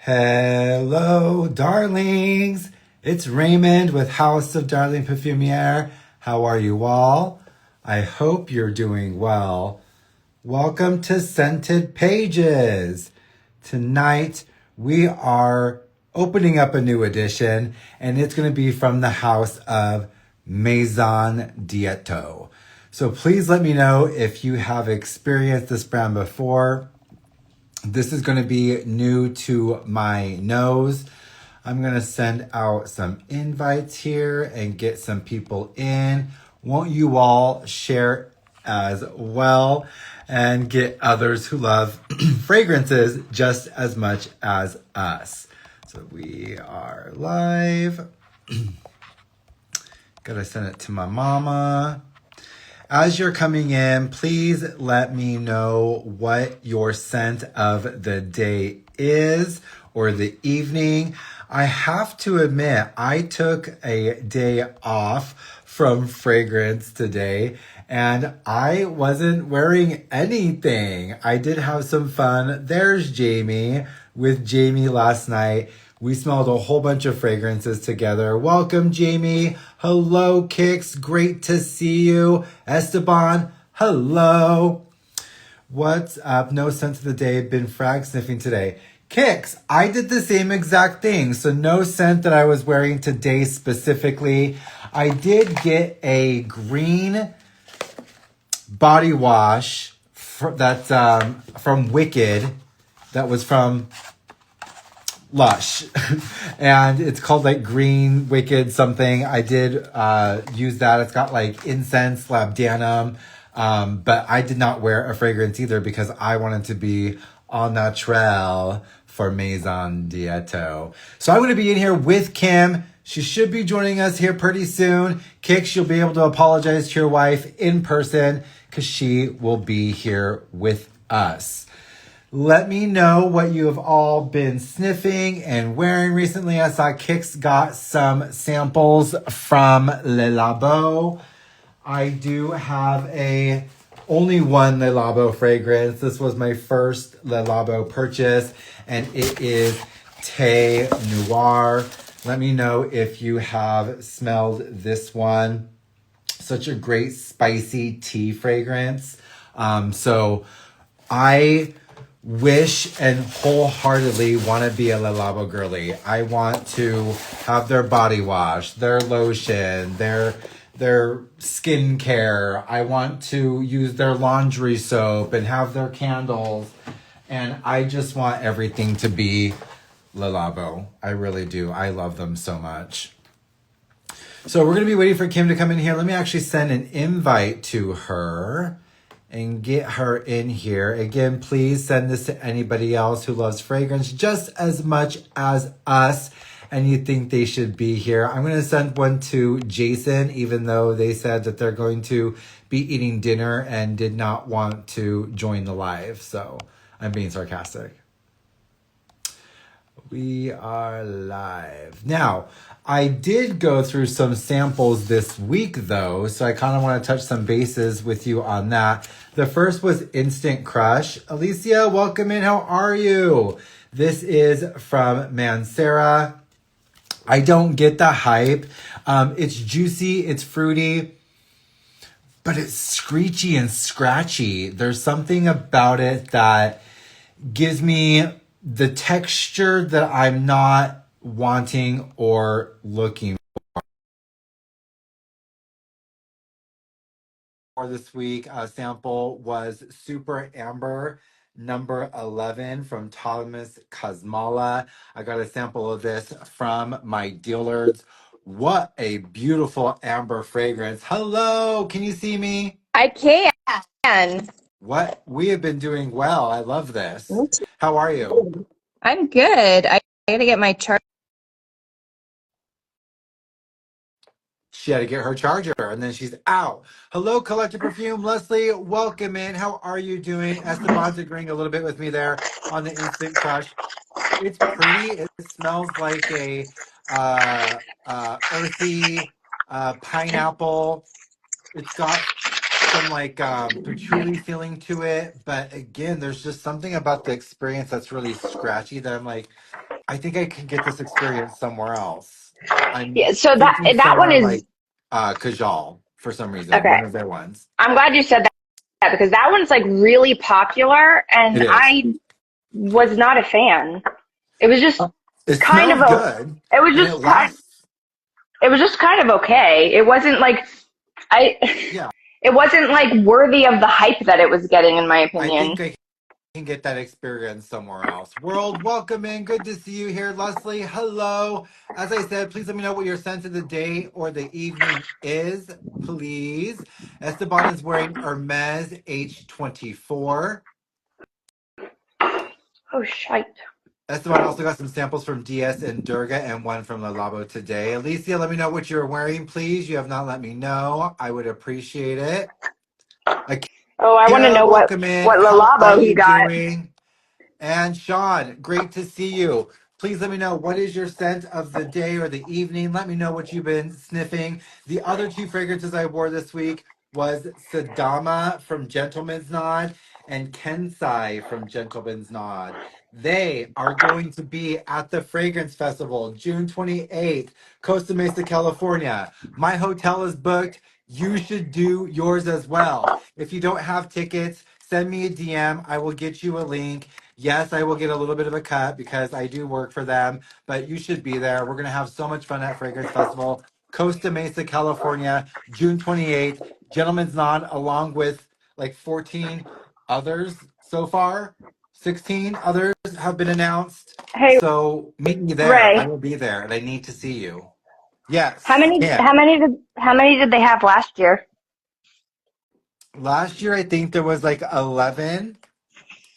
Hello, darlings. It's Raymond with Haus of Darling Perfumier. How are you all? I hope you're doing well. Welcome to Scented Pages. Tonight, we are opening up a new edition, and it's going to be from the house of Maison ETTO. So please let me know if you have experienced this brand before. This is going to be new to my nose. I'm going to send out some invites here and get some people in. Won't you all share as well and get others who love fragrances just as much as us? So we are live. Gotta send it to my mama. As you're coming in, please let me know what your scent of the day is or the evening. I have to admit, I took a day off from fragrance today and I wasn't wearing anything. I did have some fun. There's Jamie with Jamie last night. We smelled a whole bunch of fragrances together. Welcome, Jamie. Hello, Kix. Great to see you. Esteban, hello. What's up? No scent of the day. Been frag sniffing today. Kix, I did the same exact thing. So no scent that I was wearing today specifically. I did get a green body wash that's from Wicked. That was from Lush. And it's called like Green Wicked something. I did use that. It's got like incense, labdanum. But I did not wear a fragrance either because I wanted to be au naturel for Maison ETTO. So I'm going to be in here with Kim. She should be joining us here pretty soon. Kix, you'll be able to apologize to your wife in person because she will be here with us. Let me know what you have all been sniffing and wearing recently. I saw Kix got some samples from Le Labo. I do have only one Le Labo fragrance. This was my first Le Labo purchase, and it is Thé Noir. Let me know if you have smelled this one. Such a great spicy tea fragrance. So I wish and wholeheartedly want to be a Le Labo girly. I want to have their body wash, their lotion, their skincare. I want to use their laundry soap and have their candles. And I just want everything to be Le Labo. I really do. I love them so much. So we're going to be waiting for Kim to come in here. Let me actually send an invite to her and get her in here. Again, please send this to anybody else who loves fragrance just as much as us and you think they should be here. I'm going to send one to Jason, even though they said that they're going to be eating dinner and did not want to join the live. So I'm being sarcastic. We are live. Now, I did go through some samples this week, though, so I kind of want to touch some bases with you on that. The first was Instant Crush. Alicia, welcome in. How are you? This is from Mansera. I don't get the hype. It's juicy, it's fruity, but it's screechy and scratchy. There's something about it that gives me the texture that I'm not wanting or looking for this week. Sample was Super Amber number 11 from Thomas Kosmala. I got a sample of this from my dealers. What a beautiful amber fragrance. Hello, can you see me? I can. What? We have been doing well. I love this. How are you? I'm good. I gotta get my chart. She had to get her charger and then she's out. Hello, Collective Perfume. Leslie, welcome in. How are you doing? Esteban's agreeing a little bit with me there on the Instant Crush. It's pretty. It smells like a earthy pineapple. It's got some like patchouli feeling to it. But again, there's just something about the experience that's really scratchy that I'm like, I think I can get this experience somewhere else. I'm Yeah, so thinking that one somewhere is like Kajal for some reason, okay. one of their ones. I'm glad you said that because that one's like really popular and It is. I was not a fan. It was just It kind of smells good it was and it just kind lasts. it was just kind of okay. It wasn't like I Yeah, it wasn't like worthy of the hype that it was getting in my I opinion. think I can get that experience somewhere else. World, welcome in. Good to see you here. Leslie, hello. As I said, please let me know what your scent of the day or the evening is, please. Esteban is wearing Hermes H24. Oh shite. Esteban also got some samples from DS and Durga and one from Le Labo today. Alicia, let me know what you're wearing, please. You have not let me know. I would appreciate it. Oh, I want to Akira, know welcome in. what How are Lalabo he you got. doing? And Sean, great to see you. Please let me know what is your scent of the day or the evening. Let me know what you've been sniffing. The other two fragrances I wore this week was Sadama from Gentleman's Nod and Kensai from Gentleman's Nod. They are going to be at the Fragrance Festival June 28th, Costa Mesa, California. My hotel is booked. You should do yours as well. If you don't have tickets, send me a DM. I will get you a link. Yes, I will get a little bit of a cut because I do work for them, but you should be there. We're going to have so much fun at Fragrance Festival, Costa Mesa, California, June 28th. Gentlemen's Nod, along with like 14 others so far. 16 others have been announced. Hey So meet me there. I Ray, will be there and I need to see you. Yes, how many did they have last year? last year I think there was like 11.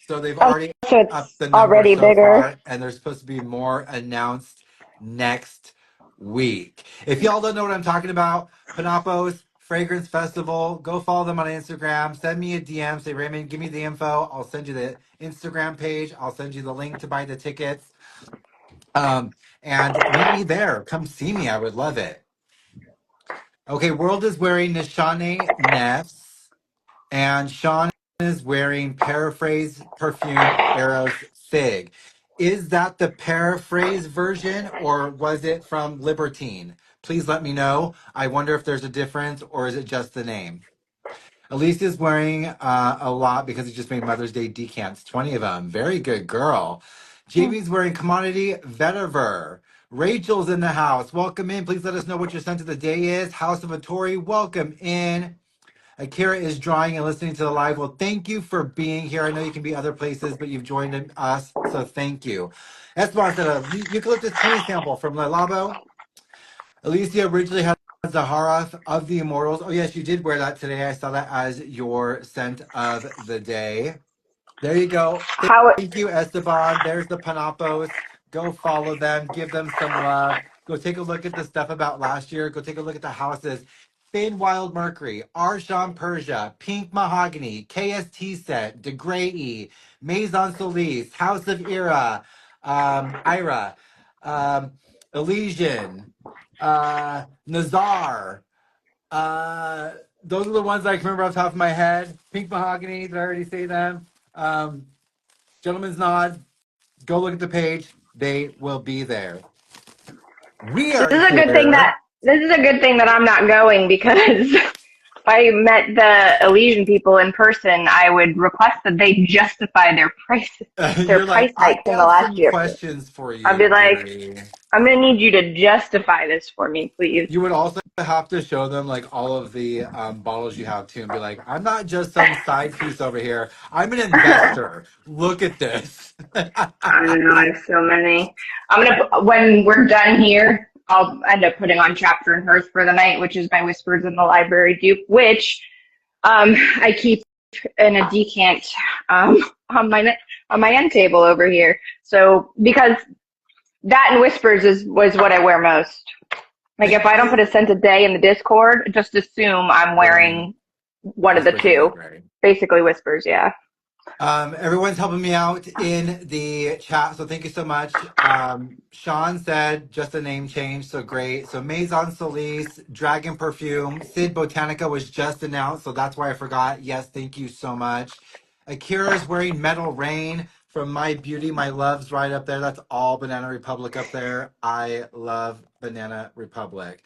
So they've Oh, already so upped it's the number already so bigger. far, and there's supposed to be more announced next week. If y'all don't know what I'm talking about, Panapos Fragrance Festival, go follow them on Instagram. Send me a DM. Say, Raymond, give me the info. I'll send you the Instagram page. I'll send you the link to buy the tickets. Um, and meet me there. Come see me. I would love it. Okay, World is wearing Nishane Nefs. And Sean is wearing Paraphrase Perfume Eros Fig. Is that the paraphrase version or was it from Libertine? Please let me know. I wonder if there's a difference or is it just the name? Elise is wearing a lot because he just made Mother's Day decants, 20 of them. Very good girl. Jamie's wearing Commodity Vetiver. Rachel's in the house. Welcome in. Please let us know what your scent of the day is. House of Atori, welcome in. Akira is drawing and listening to the live. Well, thank you for being here. I know you can be other places, but you've joined us, so thank you. Esteban said a eucalyptus 20 sample from Le Labo. Alicia originally had Zahara of the Immortals. Oh, yes, you did wear that today. I saw that as your scent of the day. There you go. How Thank you, Esteban. There's the Panapos. Go follow them. Give them some love. Go take a look at the stuff about last year. Go take a look at the houses. Thin Wild Mercury, Arsham Persia, Pink Mahogany, KST Set, De Grey, Maison Solis, House of Ira, um, Elysian, Nazar. Uh, those are the ones I can remember off the top of my head. Pink Mahogany, did I already say them? Gentleman's Nod, go look at the page. They will be there. We this are is a good thing here. that I'm not going because if I met the Elysian people in person, I would request that they justify their You're like, price I hikes in the have last some year. questions for I'd be you, like, dearie. I'm gonna need you to justify this for me, please. You would also have to show them like all of the bottles you have too and be like, I'm not just some side piece over here. I'm an investor. Look at this. I don't know. I have so many. When we're done here, I'll end up putting on Chapter and Hearth for the night, which is my Whispers in the Library dupe, which I keep in a decant on my end table over here. So because that and Whispers was what I wear most. Like if Thank I don't put a you. scent a day in the Discord, just assume I'm Wearing wearing one of the Whispers in the two. Library. Basically Whispers, yeah. Everyone's helping me out in the chat, so thank you so much. Sean said just a name change, so great. So Maison Solis, Dragon Perfume, Sid Botanica was just announced, so that's why I forgot. Yes, thank you so much. Akira's wearing Metal Rain from My Beauty, My Love's right up there. That's all Banana Republic up there. I love Banana Republic.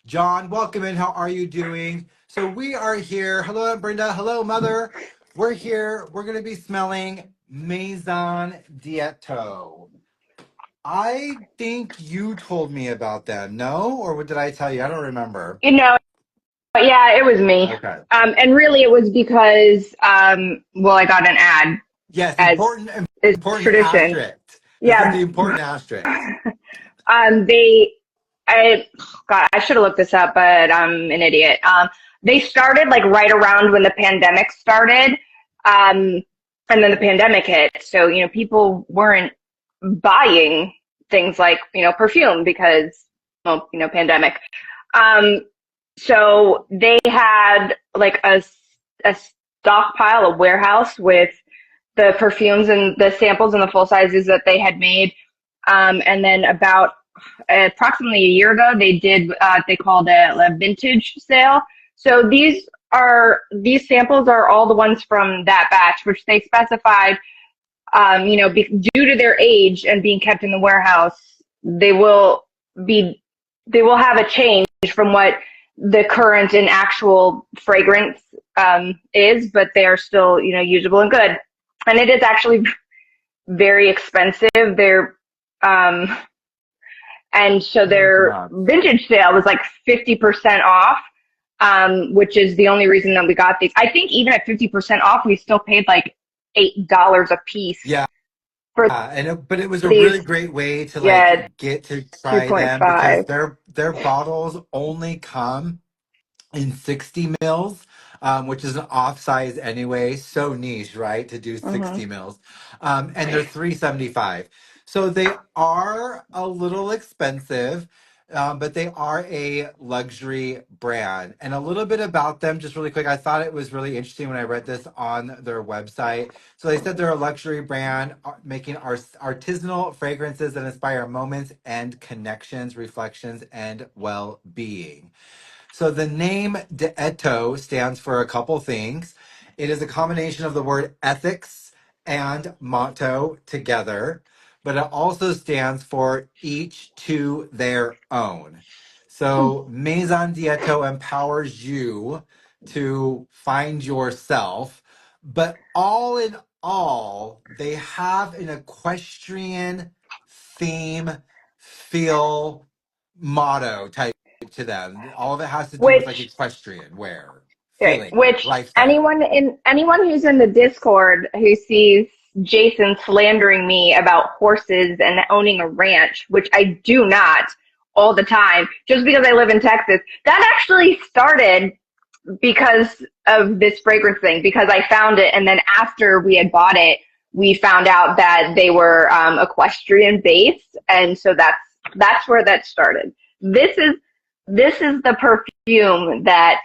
John, welcome in. How are you doing? So we are here. Hello, Aunt Brenda. Hello, Mother. We're here. We're going to be smelling Maison d'Etto. I think you told me about them. No? Or what did I tell you? I don't remember. You know, yeah, it was me. Okay. And really, it was because, well, I got an ad, Yes, as is important tradition. asterisk. This is Yeah. the important asterisk. God, I should have looked this up, but I'm an idiot. They started like right around when the pandemic started, and then the pandemic hit. So, people weren't buying things like, perfume because, well, pandemic. So they had like a stockpile, a warehouse with the perfumes and the samples and the full sizes that they had made. And then about approximately a year ago, they did, they called it a vintage sale. So these samples are all the ones from that batch, which they specified, due to their age and being kept in the warehouse, they will have a change from what the current and actual fragrance is, but they are still, usable and good. And it is actually very expensive. They're and so their vintage sale was like 50% off, which is the only reason that we got these. I think even at 50% off, we still paid like $8 a piece. Yeah. But it was a these, really great way to get to try them because their bottles only come in 60 mils, which is an off size anyway. So niche, right? To do 60 mils. And they're $3.75. So they are a little expensive, but they are a luxury brand. And a little bit about them, just really quick. I thought it was really interesting when I read this on their website. So they said they're a luxury brand making artisanal fragrances that inspire moments and connections, reflections, and well-being. So the name d'Etto stands for a couple things. It is a combination of the word ethics and motto together, but it also stands for each to their own. So Maison d'Etto empowers you to find yourself, but all in all, they have an equestrian theme, feel, motto type to them. All of it has to do with like equestrian wear, feeling, which lifestyle. anyone who's in the Discord who sees Jason slandering me about horses and owning a ranch, which I do not all the time, just because I live in Texas, that actually started because of this fragrance thing, because I found it, and then after we had bought it, we found out that they were equestrian based, and so that's where that started. This is the perfume that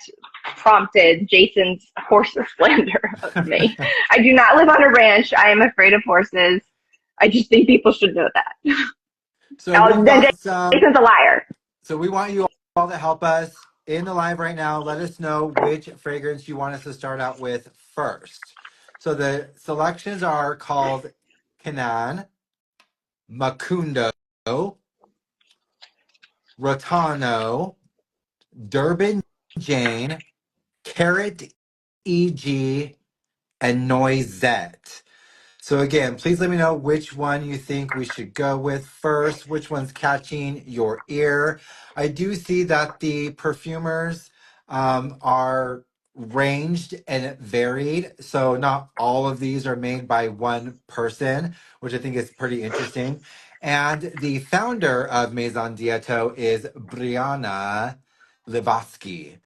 prompted Jason's horse slander of me. I do not live on a ranch. I am afraid of horses. I just think people should know that. So Jason's a liar. So we want you all to help us in the live right now. Let us know which fragrance you want us to start out with first. So the selections are called Canaan, Macundo, Rotano, Durban Jane, Karat EG, and Noisette. So again, please let me know which one you think we should go with first, which one's catching your ear. I do see that the perfumers are ranged and varied. So not all of these are made by one person, which I think is pretty interesting. And the founder of Maison d'Etto is Brianna Livaski.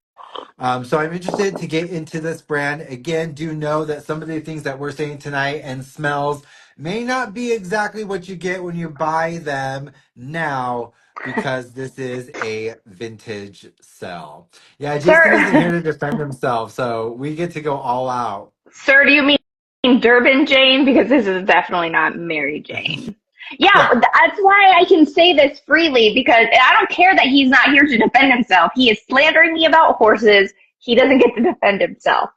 So I'm interested to get into this brand. Again, do know that some of the things that we're saying tonight and smells may not be exactly what you get when you buy them now, because this is a vintage sell. Yeah, Jason isn't here to defend himself, so we get to go all out. Sir, do you mean Durban Jane? Because this is definitely not Mary Jane. Yeah, that's why I can say this freely, because I don't care that he's not here to defend himself. He is slandering me about horses. He doesn't get to defend himself.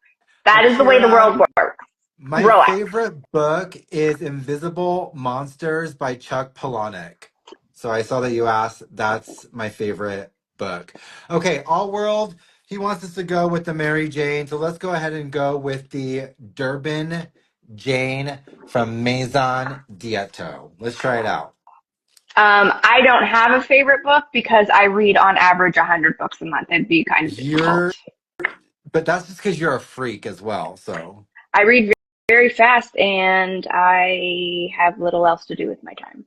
That is the way the world works. My Relax. favorite book is Invisible Monsters by Chuck Palahniuk. So I saw that you asked. That's my favorite book. Okay, All World. He wants us to go with the Mary Jane. So let's go ahead and go with the Durban Jane from Maison ETTO. Let's try it out. I don't have a favorite book because I read on average 100 books a month. It'd be kind of difficult. You're, but that's just because you're a freak as well. So I read very fast and I have little else to do with my time.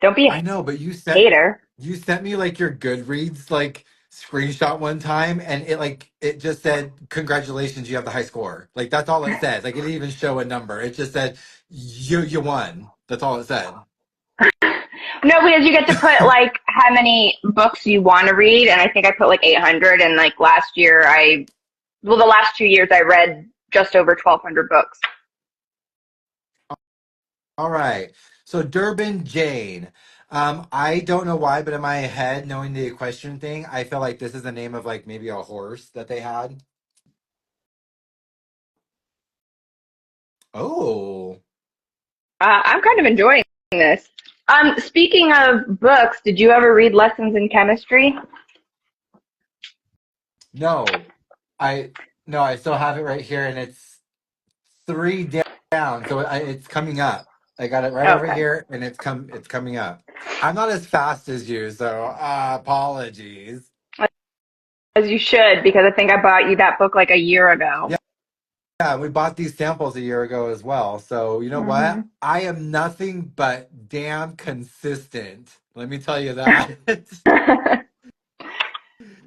Don't be I a know, but hater. you sent me like your Goodreads like screenshot one time, and it just said congratulations, you have the high score. Like that's all it said. Like it didn't even show a number. It just said you won. That's all it said. No, because you get to put like how many books you want to read, and I think I put like 800. And like last year, the last 2 years I read just over 1,200 books. All right. So Durban Jane. I don't know why, but in my head, knowing the equestrian thing, I feel like this is the name of like maybe a horse that they had. Oh. I'm kind of enjoying this. Speaking of books, did you ever read Lessons in Chemistry? No. I no, I still have it right here, and it's three down, so it's coming up. I got it right over Okay. here, and it's coming up. I'm not as fast as you, so apologies. As you should, because I think I bought you that book like a year ago. Yeah, yeah, we bought these samples a year ago as well. So you know Hmm. what? I am nothing but damn consistent. Let me tell you that.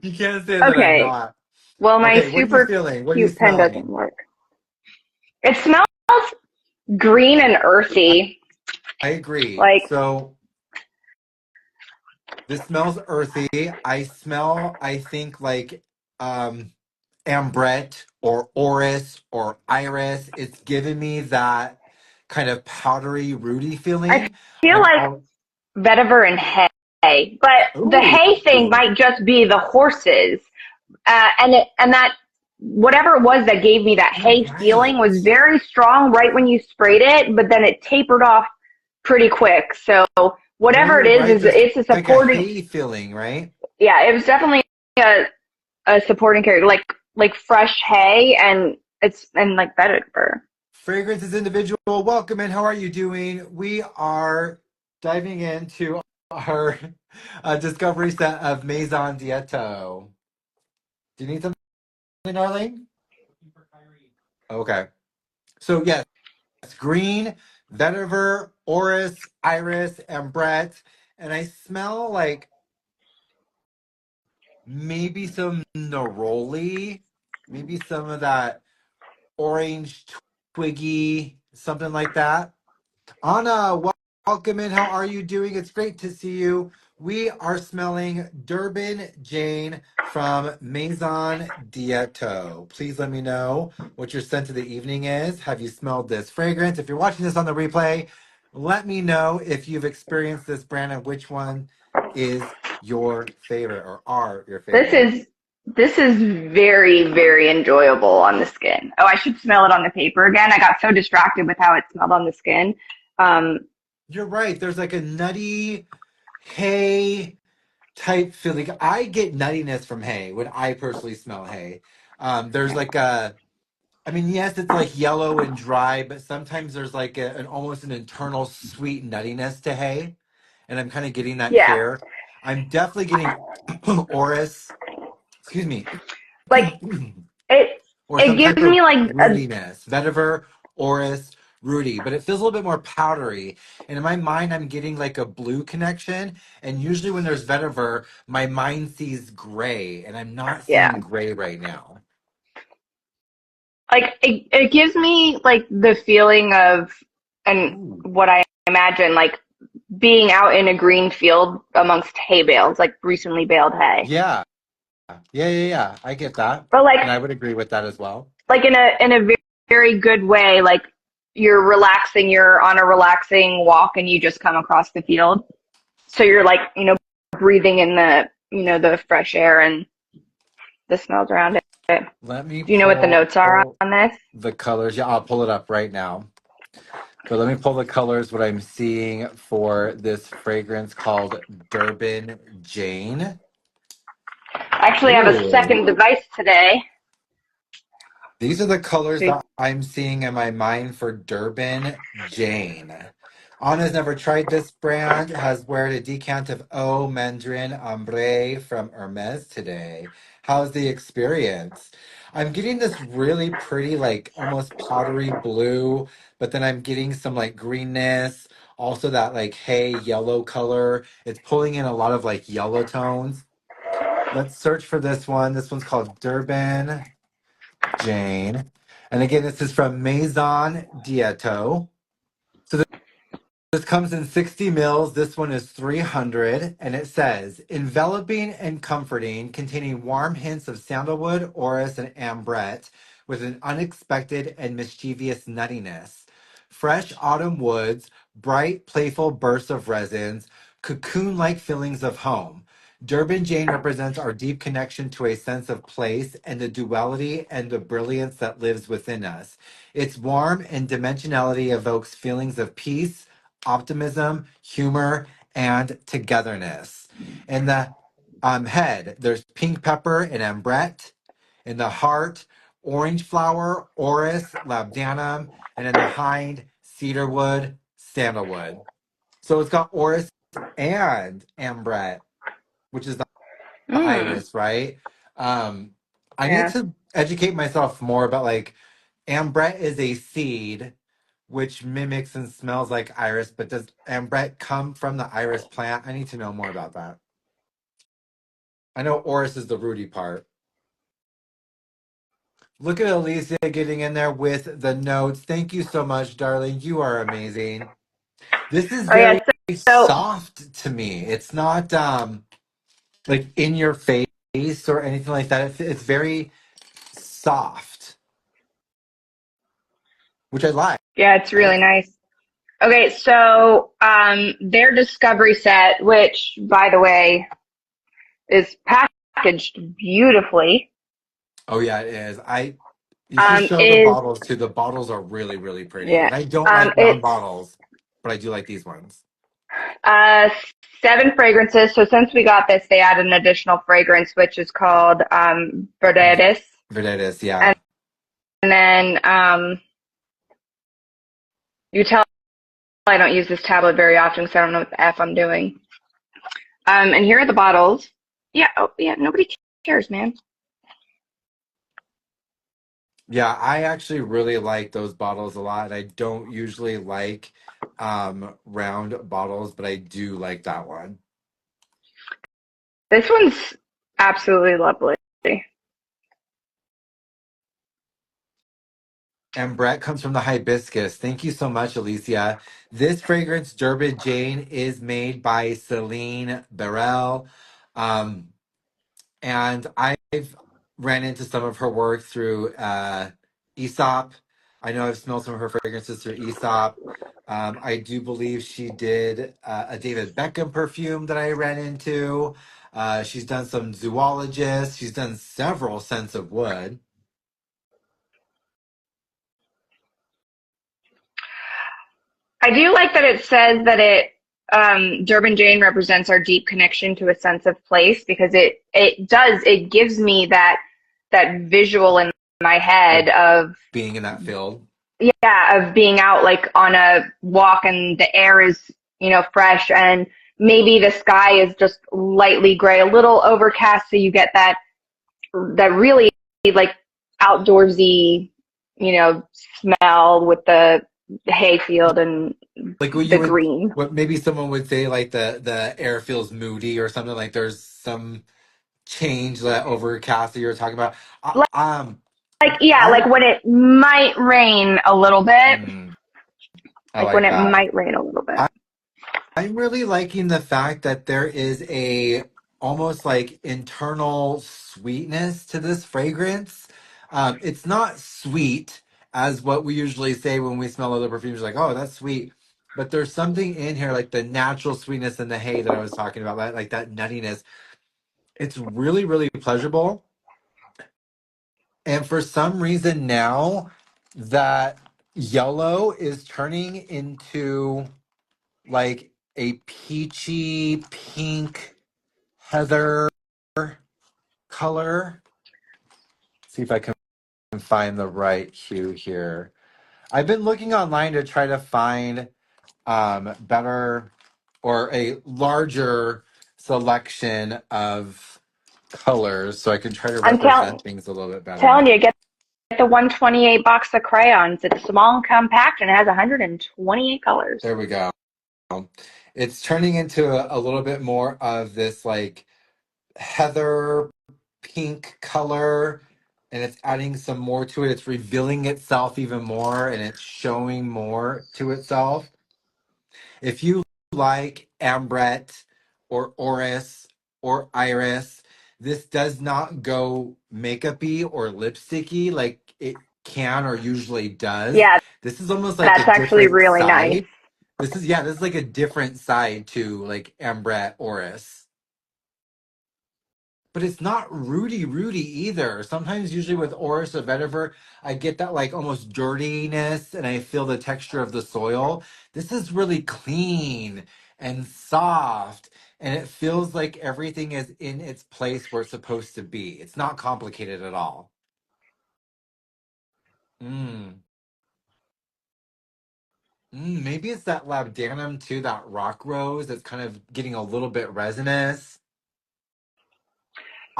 You can't say that I'm Okay. not. Well, my Okay, what are you super feeling? What are you cute pen doesn't smelling? work. It smells green and I, earthy. I agree. Like, So this smells earthy. I smell, I think, like um Ambrette or Orris or Iris. It's giving me that kind of powdery, rooty I feeling. feel I'm like all, vetiver and hay. But the ooh, hay thing might just be the horses. And that whatever it was that gave me that you're hay feeling right. was very strong right when you sprayed it, but then it tapered off pretty quick. So No, whatever it you're right. is There's it's a like a supporting. hay feeling, right? Yeah, it was definitely a supporting character, like fresh hay, and it's and like vetiver. Fragrance is individual. Welcome in. How are you doing? We are diving into our discovery set of Maison Dietto. Do you need something, darling? Okay. So, yes, green, vetiver, orris, iris, ambrette. And I smell like maybe some neroli, maybe some of that orange twiggy, something like that. Anna, welcome in. How are you doing? It's great to see you. We are smelling Durban Jane from Maison Dietto. Please let me know what your scent of the evening is. Have you smelled this fragrance? If you're watching this on the replay, let me know if you've experienced this brand and which one is your favorite or are your This favorite. is this is very, very enjoyable on the skin. Oh, I should smell it on the paper again. I got so distracted with how it smelled on the skin. Um, You're right. There's like a nutty hay type feeling. I get nuttiness from hay when I personally smell hay. There's like I mean, yes, it's like yellow and dry, but sometimes there's like an almost an internal sweet nuttiness to hay, and I'm kind of getting that yeah, here. I'm definitely getting Orris, excuse me, like it. or It some gives type of me like a rootiness. Vetiver, Orris, Rudy, but it feels a little bit more powdery. And in my mind, I'm getting like a blue connection. And usually when there's vetiver, my mind sees gray, and I'm not yeah. seeing gray right now. Like it gives me like the feeling of and Ooh. what I imagine like being out in a green field amongst hay bales, like recently baled hay. Yeah. Yeah. I get that. But And I would agree with that as well. like in a very, very good way, like you're relaxing, you're on a relaxing walk and you just come across the field. So you're like, breathing in the, the fresh air and the smells around it. Let me Do you know what the notes are pull on this? the colors. Yeah, I'll pull it up right now. But let me pull the colors, what I'm seeing for this fragrance called Durban Jane. I actually have a Ooh. second device today. These are the colors So, that I'm seeing in my mind for Durban Jane. Anna's never tried this brand, has weared a decant of Eau Mandarin Ambrette from Hermes today. How's the experience? I'm getting this really pretty, like almost powdery blue, but then I'm getting some like greenness, also that like hay yellow color. It's pulling in a lot of like yellow tones. Let's search for this one. This one's called Durban Jane. And again, this is from Maison ETTO. So this comes in 60 mils. This one is 300. And it says, enveloping and comforting, containing warm hints of sandalwood, orris, and ambrette, with an unexpected and mischievous nuttiness. Fresh autumn woods, bright, playful bursts of resins, cocoon-like feelings of home. Durban Jane represents our deep connection to a sense of place and the duality and the brilliance that lives within us. Its warmth and dimensionality evokes feelings of peace, optimism, humor, and togetherness. In the head, there's pink pepper and ambrette. In the heart, orange flower, orris, labdanum, and in the hind, cedarwood, sandalwood. So it's got orris and ambrette, which is the mm, iris, right? Um, I need yeah. to educate myself more about like ambrette is a seed which mimics and smells like iris, but does ambrette come from the iris plant? I need to know more about that. I know orris is the rooty part. Look at Alicia getting in there with the notes. Thank you so much, darling. You are amazing. This is Oh yeah. very So soft to me. It's not like in your face or anything like that. It's very soft, which I like. yeah, it's really nice. Okay, so their discovery set, which by the way is packaged beautifully, Oh yeah, it is. You should show the is bottles too. The bottles are really, really pretty. yeah, And I don't like round it's bottles, but I do like these ones. uh 7 fragrances. So since we got this, they add an additional fragrance, which is called Verdetis, Vedetis, yeah. and then you tell I don't use this tablet very often because I don't know what the F I'm doing. And here are the bottles. Yeah, oh yeah, nobody cares, man. Yeah, I actually really like those bottles a lot. I don't usually like round bottles, but I do like that one. This one's absolutely lovely. And Brett comes from the hibiscus. Thank you so much, Alicia. This fragrance, Durban Jane, is made by Celine Barrel. Um, and I've ran into some of her work through Aesop. I know I've smelled some of her fragrances through Aesop. I do believe she did a David Beckham perfume that I ran into. She's done some zoologists. She's done several scents of wood. I do like that it says that it Durban Jane represents our deep connection to a sense of place because it gives me that visual in my Of head of being in that field. yeah of being out like on a walk and the air is fresh and maybe the sky is just lightly gray, a little overcast, so you get that really like outdoorsy smell with the hayfield and Like what the you would, green. what maybe someone would say, like the air feels moody or something. Like there's some change that overcast that you're talking about. Like, yeah, I like when it might rain a little bit. mm, I Like when like it that. might rain a little bit. I'm really liking the fact that there is a almost like internal sweetness to this fragrance. It's not sweet as what we usually say when we smell other perfumes, like, oh, that's sweet. But there's something in here, like the natural sweetness in the hay that I was talking about, like that nuttiness. It's really, really pleasurable. And for some reason now, that yellow is turning into like a peachy pink heather color. See if I can find the right hue here. I've been looking online to try to find better or a larger selection of colors so I can try to I'm represent things a little bit better. telling you, get the 128 box of crayons. It's small and compact, and it has 128 colors. There we go. It's turning into a little bit more of this like heather pink color, and it's adding some more to it. It's revealing itself even more, and it's showing more to itself. If you like Ambrette or Orris or Iris, this does not go makeup-y or lipsticky like it can or usually does. Yeah, This is almost like a that's actually different really nice. side. This is like a different side to like Ambrette Orris. But it's not Rudy either. Sometimes, usually with Orris or vetiver, I get that like almost dirtiness and I feel the texture of the soil. This is really clean and soft, and it feels like everything is in its place where it's supposed to be. It's not complicated at all. Mm. Maybe it's that labdanum too, that rock rose that's kind of getting a little bit resinous.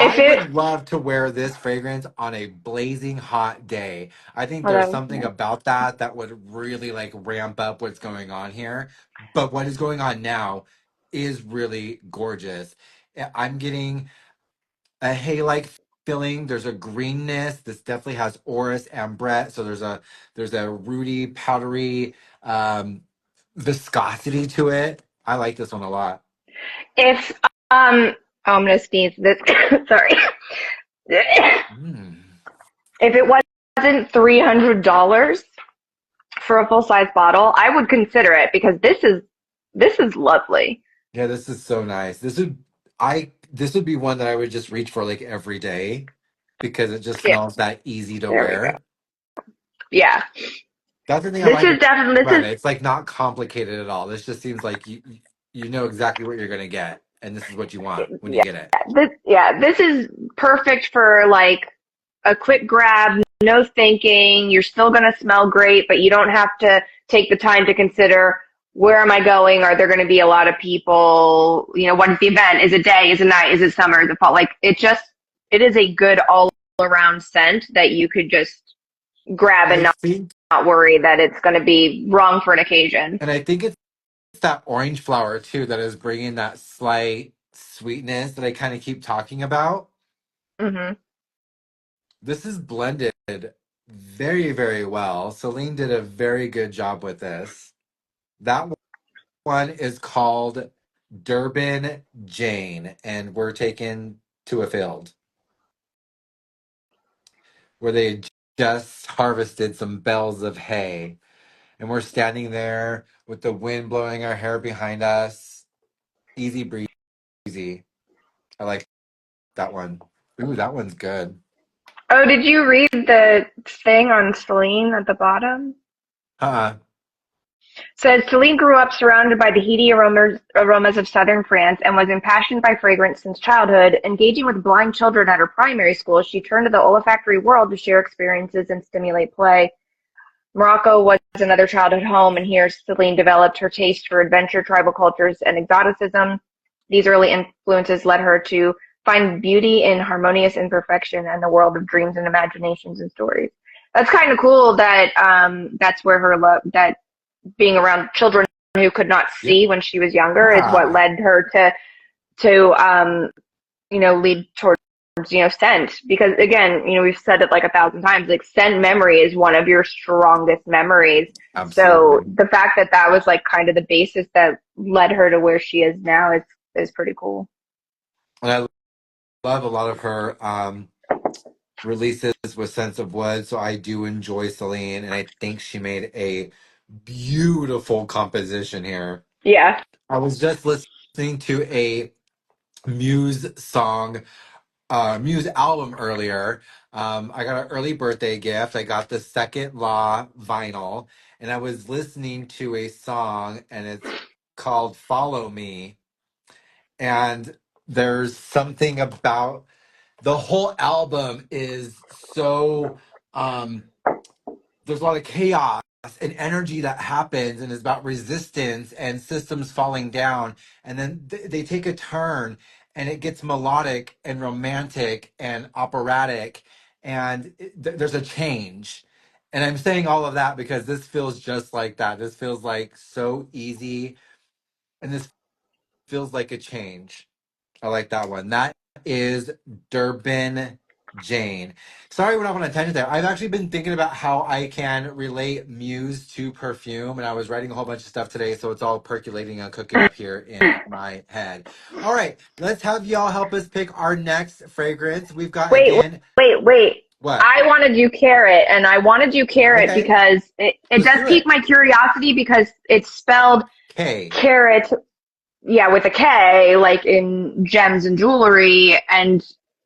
If I it, would love to wear this fragrance on a blazing hot day. I think well, there's that was something nice. about that would really like ramp up what's going on here. But what is going on now is really gorgeous. I'm getting a hay-like feeling. There's a greenness. This definitely has Orris and Brett. So there's a rooty, powdery viscosity to it. I like this one a lot. If oh, I'm gonna sneeze. This sorry. Mm. If it wasn't $300 for a full size bottle, I would consider it because this is lovely. Yeah, this is so nice. This would be one that I would just reach for like every day because it just Yeah, smells that easy to there we go. wear. Yeah, That's the thing I this like is definitely about it. It's like not complicated at all. This just seems like you know exactly what you're gonna get, and this is what you want when you yeah get it. this is perfect for like a quick grab, no thinking. You're still gonna smell great, but you don't have to take the time to consider where am I going? Are there going to be a lot of people? You know, what is the event? Is it day? Is it night? Is it summer? Is it fall? Like it is a good all around scent that you could just grab and I not, think, not worry that it's going to be wrong for an occasion. and I think it's that orange flower too that is bringing that slight sweetness that I kind of keep talking about. Hmm. This is blended very, very well. Celine did a very good job with this. That one is called Durban Jane, and we're taken to a field where they just harvested some bales of hay. And we're standing there with the wind blowing our hair behind us. Easy breezy. I like that one. Ooh, that one's good. Oh, did you read the thing on Celine at the bottom? Uh-uh. Says Celine grew up surrounded by the heady aromas of southern France and was impassioned by fragrance since childhood. Engaging with blind children at her primary school, she turned to the olfactory world to share experiences and stimulate play. Morocco was another childhood home, and here Celine developed her taste for adventure, tribal cultures, and exoticism. These early influences led her to find beauty in harmonious imperfection and the world of dreams and imaginations and stories. That's kind of cool that that's where her love, that being around children who could not see when she was younger is what Yeah, led her to lead towards scent, because again, we've said it like 1,000 times, like scent memory is one of your strongest memories. So absolutely. the fact that that was like kind of the basis that led her to where she is now is pretty cool. And I love a lot of her releases with Sense of Wood, so I do enjoy Celine, and I think she made a beautiful composition here. Yeah. I was just listening to a Muse song Muse album earlier. I got an early birthday gift. I got the Second Law vinyl, and I was listening to a song, and it's called "Follow Me." And there's something about the whole album is so. There's a lot of chaos and energy that happens, and it's about resistance and systems falling down, and then they take a turn, and it gets melodic and romantic and operatic, and there's a change. And I'm saying all of that because this feels just like that. This feels like so easy, and this feels like a change. I like that one. That is Durban Jane. Sorry, we're not on a tangent there. I've actually been thinking about how I can relate Muse to perfume, and I was writing a whole bunch of stuff today, so it's all percolating and cooking up here in my head. All right, let's have y'all help us pick our next fragrance. We've got again. Wait. What? I want to do Karat, and I want to do Karat Okay. because it does pique my curiosity because it's spelled K. Karat, yeah, with a K, like in gems and jewelry, and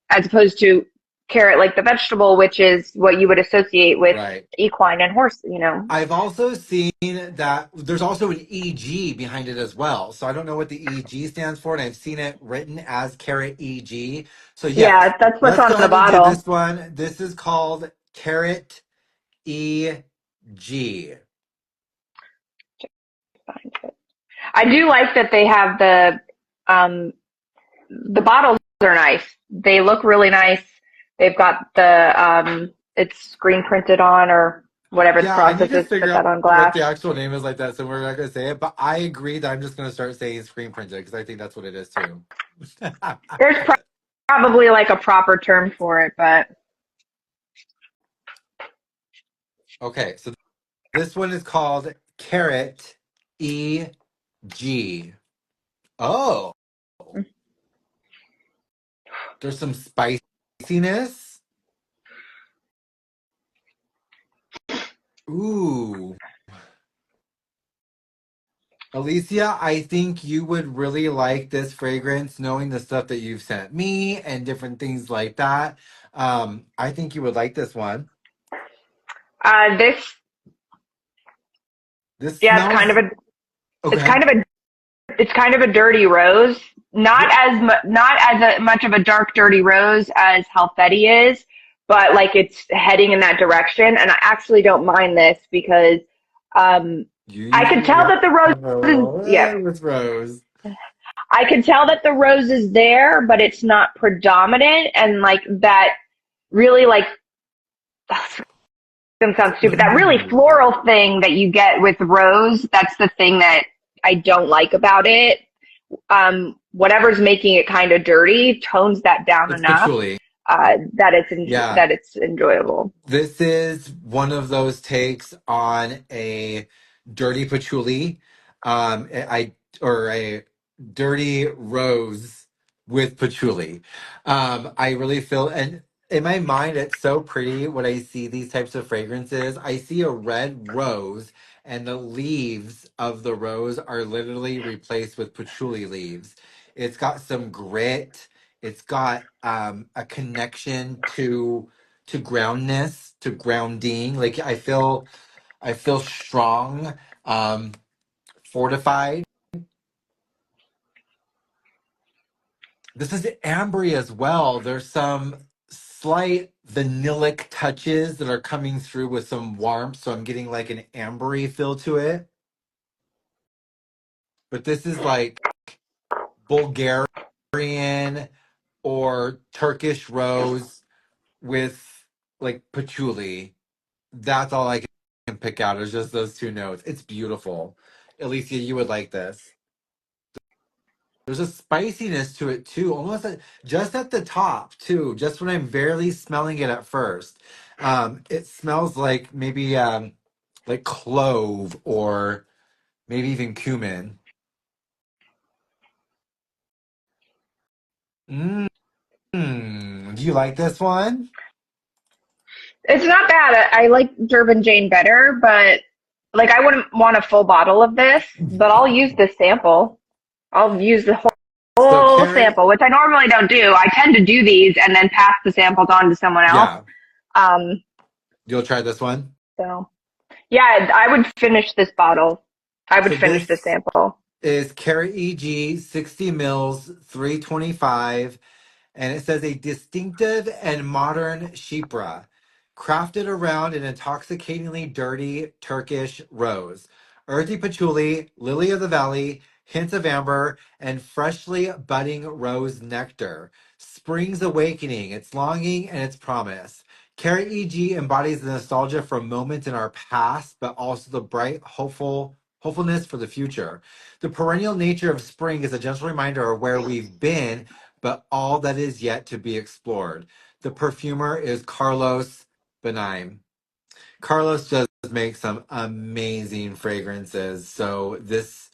as opposed to carrot, like the vegetable, which is what you would associate with Right. equine and horse, you know. I've also seen that there's also an EG behind it as well. So I don't know what the EG stands for, and I've seen it written as Karat EG. So yes, Yeah, that's what's let's go on the ahead and do bottle. this one. This is called Karat EG. I do like that they have the bottles are nice. They look really nice. They've got the it's screen printed on or whatever the Yeah, I need process to is to put figure that out on what glass. the actual name is like that, so we're not going to say it. But I agree that I'm just going to start saying screen printed because I think that's what it is too. There's probably like a proper term for it, but Okay, so this one is called Karat EG. Oh, there's some spiciness. Ooh. Alicia, I think you would really like this fragrance, knowing the stuff that you've sent me and different things like that. I think you would like this one. this This yeah, smells it's okay. kind of a it's kind of a dirty rose. Not Yeah. as much of a dark dirty rose as Halfeti is, but like it's heading in that direction. And I actually don't mind this because You I could usually tell that the rose is yeah. with Rose. I can tell that the rose is there, but it's not predominant, and like that really like gonna sound stupid. That really Ooh. floral thing that you get with rose, that's the thing that I don't like about it. Whatever's making it kind of dirty tones that down It's enough patchouli. that Yeah. it's enjoyable. This is one of those takes on a dirty patchouli, or a dirty rose with patchouli. I really feel, and in my mind, it's so pretty when I see these types of fragrances. I see a red rose, and the leaves of the rose are literally replaced with patchouli leaves. It's got some grit. It's got a connection to groundness, to grounding. Like I feel strong, fortified. This is ambery as well. There's some slight vanillic touches that are coming through with some warmth, so I'm getting like an ambery feel to it. But this is like Bulgarian or Turkish rose with like patchouli. That's all I can pick out is just those two notes. It's beautiful. Alicia, you would like this. There's a spiciness to it too, almost just at the top too. Just when I'm barely smelling it at first, it smells like maybe like clove or maybe even cumin. Mm. Do you like this one? It's not bad. I like Durban Jane better, but like I wouldn't want a full bottle of this, but I'll use the sample. I'll use the So whole full Karat, sample, which I normally don't do. I tend to do these and then pass the samples on to someone else. yeah. Um, You'll try this one? so yeah, I would finish this bottle. I would So finish the this sample. is Karat EG, 60 mils, 325. And it says a distinctive and modern chypre, crafted around an intoxicatingly dirty Turkish rose. Earthy patchouli, lily of the valley, hints of amber, and freshly budding rose nectar. Spring's awakening, its longing, and its promise. Karat EG embodies the nostalgia for moments in our past, but also the bright, hopefulness for the future. The perennial nature of spring is a gentle reminder of where we've been, but all that is yet to be explored. The perfumer is Carlos Benaim. Carlos does make some amazing fragrances, so this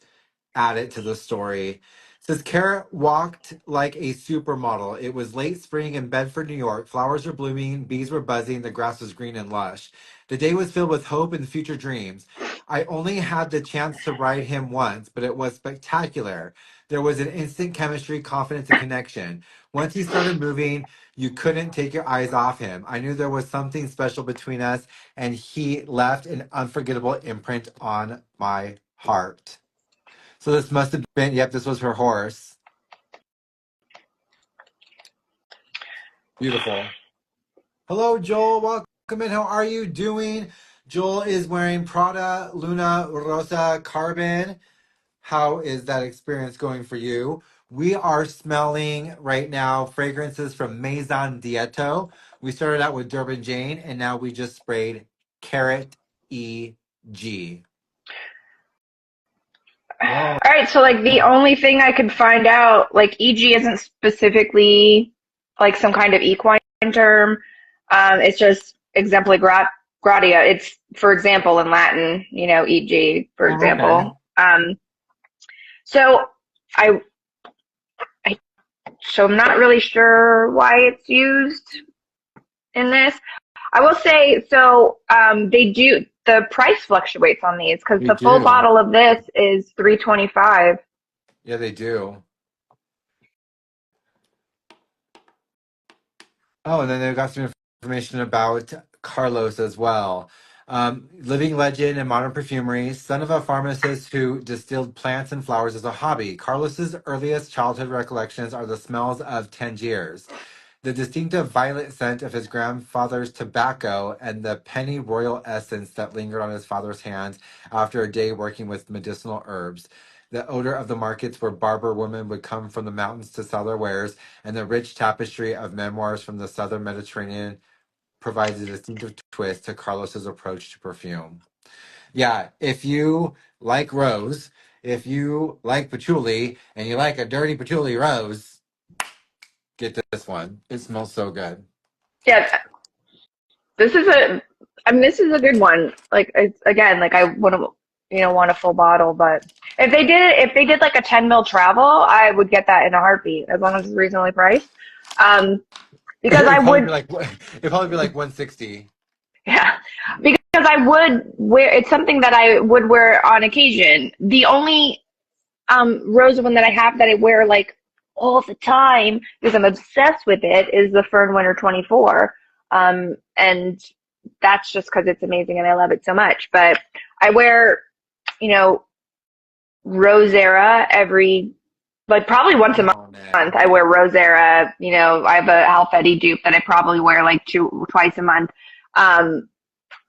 added to the story. It says Carrot walked like a supermodel. It was late spring in Bedford, New York. Flowers were blooming, bees were buzzing, the grass was green and lush. The day was filled with hope and future dreams. I only had the chance to ride him once, but it was spectacular. There was an instant chemistry, confidence, and connection. Once he started moving, you couldn't take your eyes off him. I knew there was something special between us, and he left an unforgettable imprint on my heart. So this must have been, yep, this was her horse. Beautiful. Hello, Joel. Welcome in. How are you doing? Joel is wearing Prada Luna Rosa Carbon. How is that experience going for you? We are smelling right now fragrances from Maison ETTO. We started out with Durban Jane, and now we just sprayed Karat EG. Whoa. All right, so like the only thing I could find out, like EG isn't specifically like some kind of equine term. It's just exempli gratia. It's, for example, in Latin, EG, for Oh, okay. example. So I, so I'm not really sure why it's used in this. I will say, so the price fluctuates on these because They the full do. bottle of this is $325. Yeah, they do. Oh, and then they've got some information about Carlos as well. Living legend in modern perfumery, son of a pharmacist who distilled plants and flowers as a hobby. Carlos's earliest childhood recollections are the smells of Tangiers, the distinctive violet scent of his grandfather's tobacco, and the penny royal essence that lingered on his father's hands after a day working with medicinal herbs. The odor of the markets where barber women would come from the mountains to sell their wares, and the rich tapestry of memoirs from the southern Mediterranean provides a distinctive twist to Carlos's approach to perfume. Yeah, if you like rose, if you like patchouli, and you like a dirty patchouli rose, get this one. It smells so good. Yeah, this is this is a good one. Like, it's, again, like I wouldn't, want a full bottle, but if they did like a 10 ml travel, I would get that in a heartbeat as long as it's reasonably priced. Um, because I It'd probably be would, like it'd probably be like 160. yeah, because I would wear, it's something that I would wear on occasion. The only rose one that I have that I wear like all the time because I'm obsessed with it is the Fern Winter 24. And that's just because it's amazing and I love it so much. But I wear, you know, Rosera like probably once a month. Oh I man. wear Rosera. I have a Alfetti dupe that I probably wear like twice a month. Um,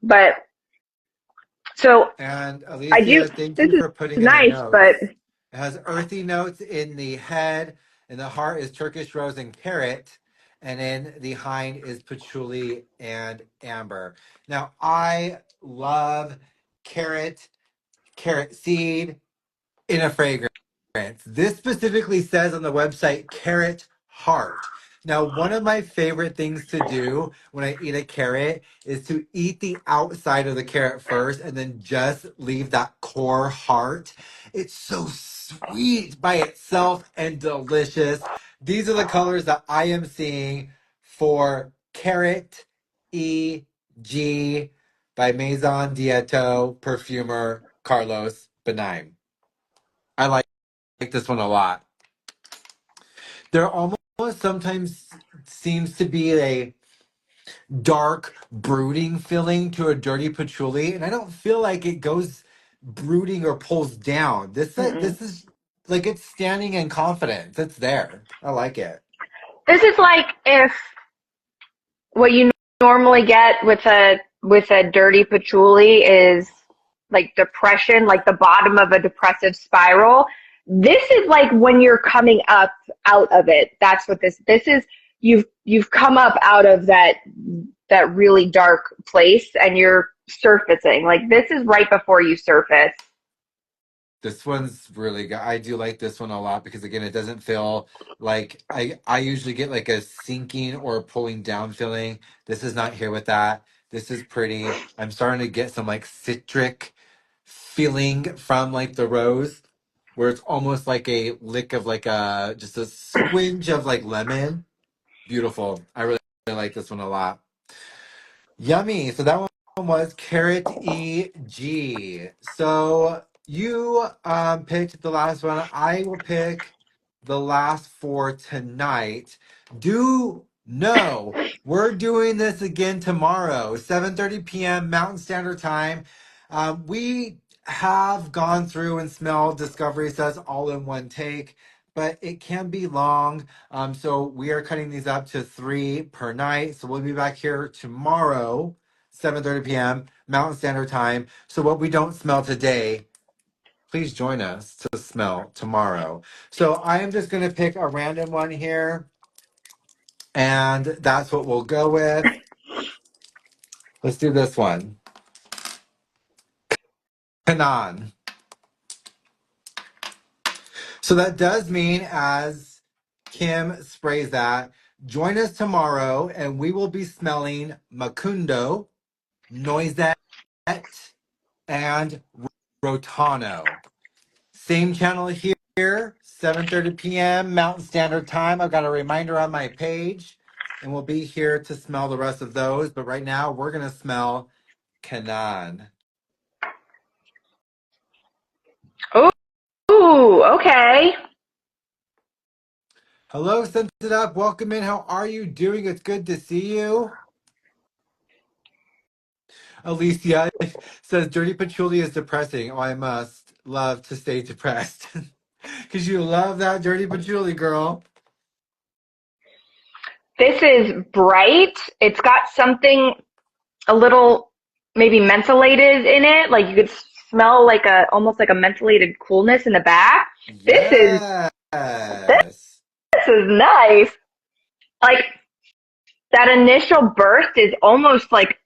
but so And I do. Alicia, thank This you is for putting in the nice, but notes. It has earthy notes in the head, and the heart is Turkish rose and carrot, and in the hind is patchouli and amber. Now, I love carrot, carrot seed in a fragrance. This specifically says on the website carrot heart. Now, one of my favorite things to do when I eat a carrot is to eat the outside of the carrot first and then just leave that core heart. It's so sweet by itself and delicious. These are the colors that I am seeing for Karat EG by Maison ETTO perfumer Carlos Benaim. I like this one a lot. There almost sometimes seems to be a dark, brooding feeling to a dirty patchouli, and I don't feel like it goes brooding or pulls down. Mm-mm. This is like it's standing in confidence. It's there. I like it. This is like if what you normally get with a dirty patchouli is like depression, like the bottom of a depressive spiral. This is like when you're coming up out of it. That's what this is. You've come up out of that really dark place and you're surfacing. Like this is right before you surface. This one's really good. I do like this one a lot because again, it doesn't feel like I usually get like a sinking or pulling down feeling. This is not here with that. This is pretty. I'm starting to get some like citric feeling from like the rose where it's almost like a lick of like a just a squinch of like lemon. Beautiful. I really like this one a lot. Yummy. So that one was Karat EG. So you picked the last one. I will pick the last four tonight. Do know we're doing this again tomorrow, 7:30 p.m. Mountain Standard Time. We have gone through and smelled Discovery Says all in one take, but it can be long. So we are cutting these up to 3 per night. So we'll be back here tomorrow, 7:30 p.m. Mountain Standard Time. So what we don't smell today, please join us to smell tomorrow. So I am just going to pick a random one here, and that's what we'll go with. Let's do this one. Canaan. So that does mean, as Kim sprays that, join us tomorrow, and we will be smelling Macundo, Noisette, and Rotano. Same channel here, 7:30 p.m. Mountain Standard Time. I've got a reminder on my page, and we'll be here to smell the rest of those. But right now, we're going to smell Canaan. Ooh, okay. Hello, Sense It Up. Welcome in. How are you doing? It's good to see you. Alicia says, Dirty Patchouli is depressing. Oh, I must love to stay depressed. Because you love that Dirty Patchouli, girl. This is bright. It's got something a little maybe mentholated in it. Like you could smell like a almost like a mentholated coolness in the back. Yes. This is nice. Like that initial burst is almost like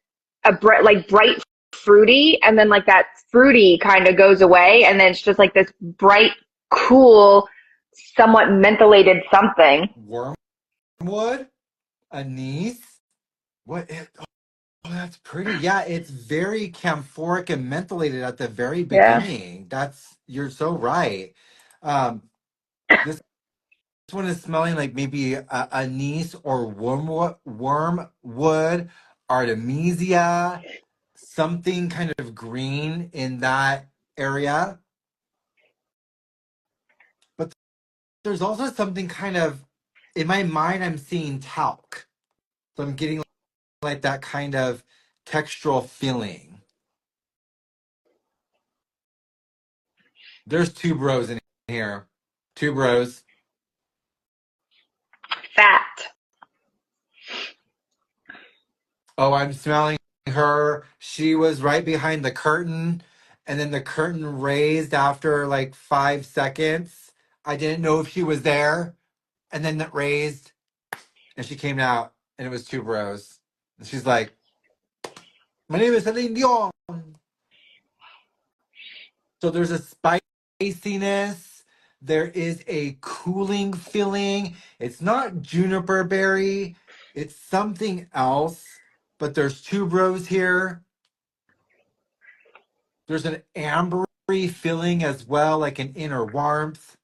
like bright fruity, and then like that fruity kind of goes away, and then it's just like this bright, cool, somewhat mentholated something. Wormwood? Anise? What? Oh, that's pretty. Yeah, it's very camphoric and mentholated at the very Yeah. beginning. You're so right. This one is smelling like maybe anise or wormwood, artemisia, something kind of green in that area. But there's also something kind of, in my mind, I'm seeing talc. So I'm getting like that kind of textural feeling. There's Tuberose in here. Tuberose. Fat. Oh, I'm smelling her. She was right behind the curtain, and then the curtain raised after like 5 seconds. I didn't know if she was there, and then it raised, and she came out, and it was Tuberose. And she's like, "My name is Celine Dion." So there's a spiciness. There is a cooling feeling. It's not juniper berry. It's something else. But there's tuberose here. There's an ambery feeling as well, like an inner warmth.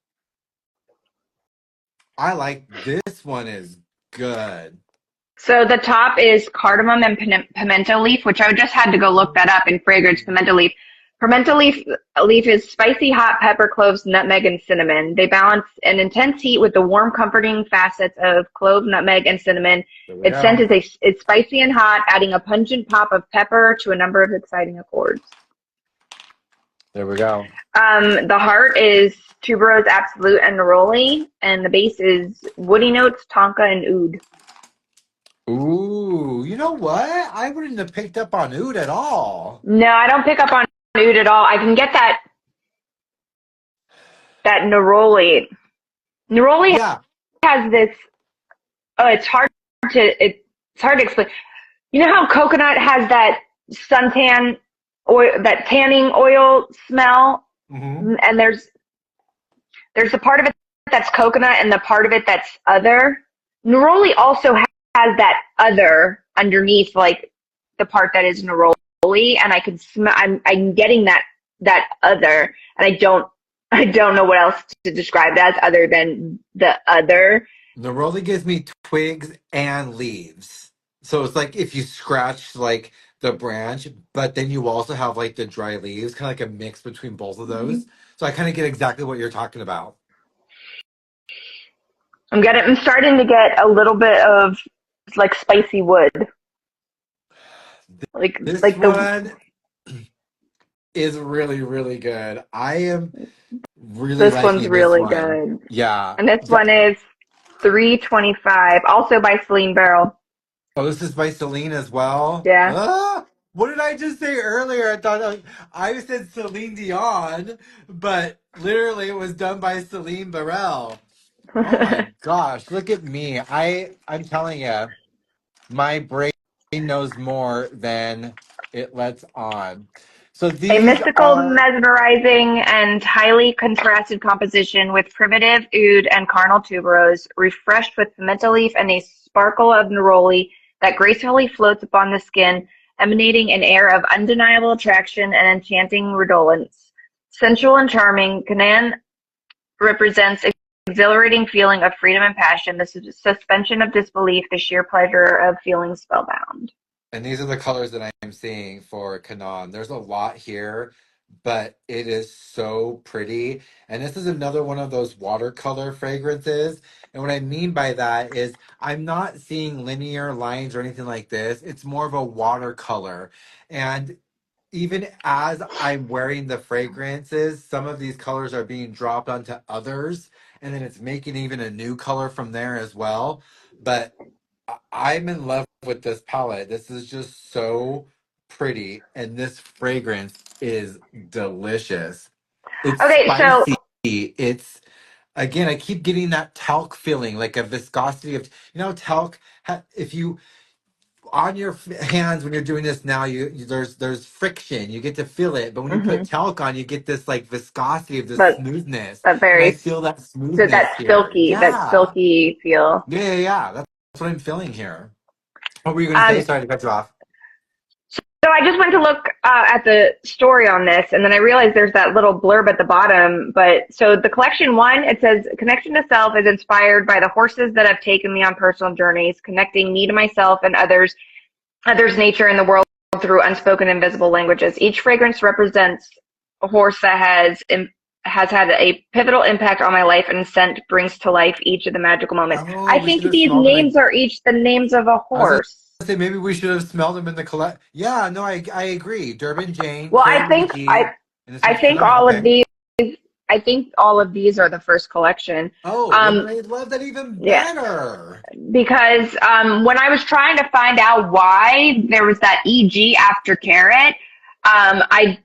I like this one is good. So the top is cardamom and pimento leaf, which I just had to go look that up in fragrance pimento leaf. Leaf is spicy, hot pepper, cloves, nutmeg, and cinnamon. They balance an intense heat with the warm, comforting facets of clove, nutmeg, and cinnamon. There we Its scent go. it's spicy and hot, adding a pungent pop of pepper to a number of exciting accords. There we go. The heart is Tuberose, Absolute, and Neroli, and the base is woody notes, tonka, and oud. Ooh, you know what? I wouldn't have picked up on oud at all. No, I don't pick up on oud at all. I can get that neroli. Neroli Yeah. has this. Oh, it's hard to explain. You know how coconut has that suntan oil, that tanning oil smell, Mm-hmm. and there's the part of it that's coconut and the part of it that's other. Neroli also has that other underneath, like the part that is neroli, and I can smell. I'm getting that other, and I don't know what else to describe that as other than the other. Neroli gives me twigs and leaves. So it's like if you scratch like the branch, but then you also have like the dry leaves, kind of like a mix between both of those. So I kind of get exactly what you're talking about. I'm starting to get a little bit of like spicy wood. This Like the one is really, really good. I am really This one's liking this really one. good. Yeah. And this one is $3.25, also by Celine Barrel. Oh, this is by Celine as well. Yeah. Ah, what did I just say earlier? I thought I said Celine Dion, but literally it was done by Celine Barrel. Oh my gosh, look at me. I'm telling you, my brain knows more than it lets on. So A these mystical, are mesmerizing, and highly contrasted composition with primitive oud and carnal tuberose, refreshed with pimento leaf and a sparkle of neroli that gracefully floats upon the skin, emanating an air of undeniable attraction and enchanting redolence. Sensual and charming, Canaan represents exhilarating feeling of freedom and passion, the suspension of disbelief, the sheer pleasure of feeling spellbound. and these are the colors that I'm seeing for Canaan. There's a lot here, but it is so pretty. And this is another one of those watercolor fragrances. And what I mean by that is I'm not seeing linear lines or anything like this. It's more of a watercolor. And even as I'm wearing the fragrances, some of these colors are being dropped onto others, and then it's making even a new color from there as well. But I'm in love with this palette. This is just so pretty, and this fragrance is delicious. It's Okay, so spicy. It's again, I keep getting that talc feeling, like a viscosity of talc. If you on your hands when you're doing this now, there's friction. You get to feel it, but when you put talc on, you get this like viscosity of this but smoothness, that and I very feel that so smoothness here. that Yeah, silky feel. yeah. That's what I'm feeling here. What were you going to say? Um, Sorry to cut you off. so I just went to look at the story on this, and then I realized there's that little blurb at the bottom. But so the collection one, it says connection to self is inspired by the horses that have taken me on personal journeys, connecting me to myself and others, nature, and the world through unspoken invisible languages. Each fragrance represents a horse that has had a pivotal impact on my life, and scent brings to life each of the magical moments. Oh, I we should think have these smelled them. names are each the names of a I was going horse. to say maybe we should have smelled them in the collect. Yeah, no, I agree. Durban Jane, Well, Karat EG, and this I one's think Canaan. all of Okay. these are the first collection. Oh, well then Um, I love that even yeah, better. because when I was trying to find out why there was that EG after Karat, I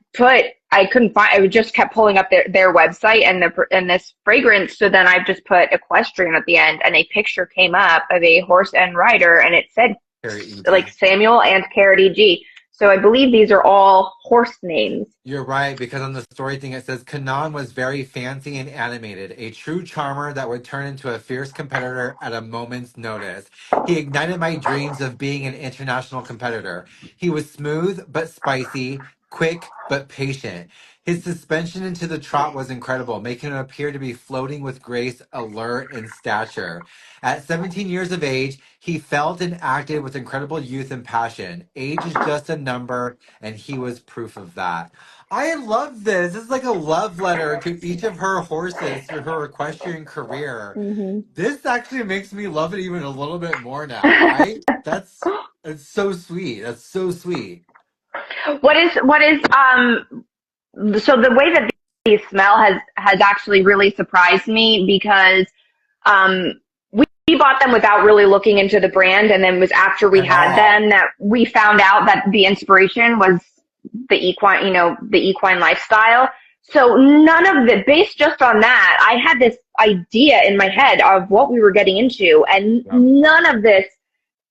couldn't find. I just kept pulling up their website and this fragrance. So then I just put equestrian at the end, and a picture came up of a horse and rider, and it said Karat like EG. Samuel and Karat EG. So I believe these are all horse names. You're right, because on the story thing it says Canaan was very fancy and animated, a true charmer that would turn into a fierce competitor at a moment's notice. He ignited my dreams of being an international competitor. He was smooth but spicy, quick but patient. His suspension into the trot was incredible, making him appear to be floating with grace, alert in stature. At 17 years of age, he felt and acted with incredible youth and passion. Age is just a number, and he was proof of that. I love this. This is like a love letter to each of her horses through her equestrian career. Hmm. This actually makes me love it even a little bit more now. It's so sweet. That's so sweet. So the way that these smell has actually really surprised me because we bought them without really looking into the brand, and then it was after we At had all. them that we found out that the inspiration was the equine, the equine lifestyle. So none of it, based just on that, I had this idea in my head of what we were getting into, and Yep. none of this